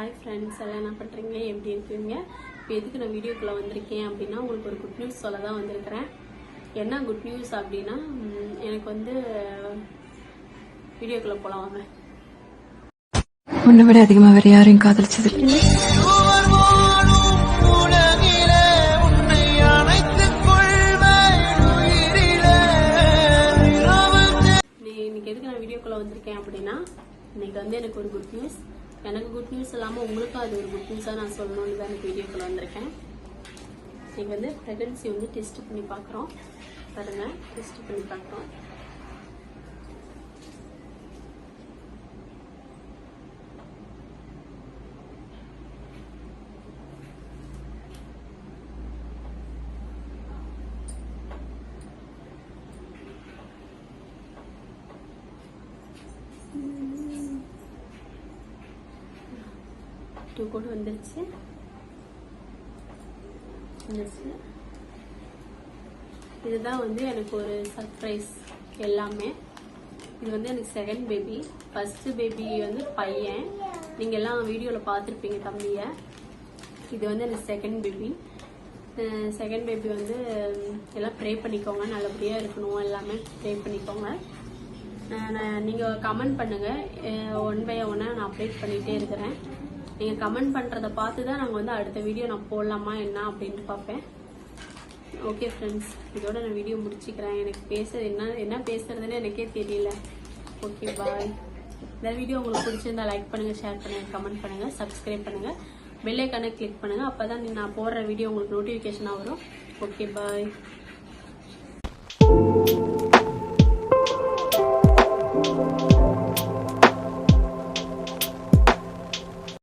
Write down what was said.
Hi friends, எல்லாம் என்ன பண்ணுறீங்க, எப்படி இருக்கீங்க? இப்போ எதுக்கு நான் வீடியோக்குள்ளே வந்திருக்கேன் அப்படின்னா, உங்களுக்கு ஒரு குட் நியூஸ் சொல்ல தான் வந்திருக்கிறேன். என்ன குட் நியூஸ் அப்படின்னா, எனக்கு வந்து வீடியோக்குள்ளே போகலாம் வாங்க. உன்னை விட அதிகமாக வேறு யாரையும் காதலிச்சது இல்லை. இன்னைக்கு எதுக்கு நான் வீடியோக்குள்ளே வந்திருக்கேன் அப்படின்னா, இன்னைக்கு வந்து எனக்கு ஒரு குட் நியூஸ். எனக்கு குட் நியூஸ் இல்லாமல் உங்களுக்கும் அது ஒரு குட் நியூஸாக நான் சொல்லணும்னு தான் எனக்கு வீடியோக்குள்ளே வந்திருக்கேன். இன்னைக்கு வந்து ப்ரெக்னன்சி வந்து டெஸ்ட் பண்ணி பார்க்குறோம். பாருங்க, டெஸ்ட் பண்ணி பார்க்குறோம். கூட வந்துருச்சு. இதுதான் வந்து எனக்கு ஒரு சர்ப்ரைஸ். எல்லாமே இது வந்து எனக்கு செகண்ட் பேபி. ஃபர்ஸ்ட் பேபி வந்து பையன், நீங்க எல்லாம் வீடியோல பார்த்துருப்பீங்க தம்பிய. இது வந்து எனக்கு செகண்ட் பேபி. செகண்ட் பேபி வந்து எல்லாம் ப்ரே பண்ணிக்கோங்க, நல்லபடியா இருக்கணும், எல்லாமே ப்ரே பண்ணிக்கோங்க. நீங்கள் கமெண்ட் பண்ணுங்கள், ஒன் பை ஒன்னாக நான் அப்டேட் பண்ணிகிட்டே இருக்கிறேன். நீங்கள் கமெண்ட் பண்ணுறதை பார்த்து தான் நாங்கள் வந்து அடுத்த வீடியோ நான் போடலாமா என்ன அப்படின்ட்டு பார்ப்பேன். ஓகே ஃப்ரெண்ட்ஸ், இதோட நான் வீடியோ முடிச்சுக்கிறேன். எனக்கு என்ன பேசுறதுன்னு எனக்கே தெரியல. ஓகே, பாய். இந்த வீடியோ உங்களுக்கு பிடிச்சிருந்தா லைக் பண்ணுங்கள், ஷேர் பண்ணுங்கள், கமெண்ட் பண்ணுங்கள், சப்ஸ்கிரைப் பண்ணுங்கள், பெல் ஐக்கானை கிளிக் பண்ணுங்கள். அப்போ தான் நான் போடுற வீடியோ உங்களுக்கு நோட்டிஃபிகேஷனாக வரும். ஓகே, பாய்.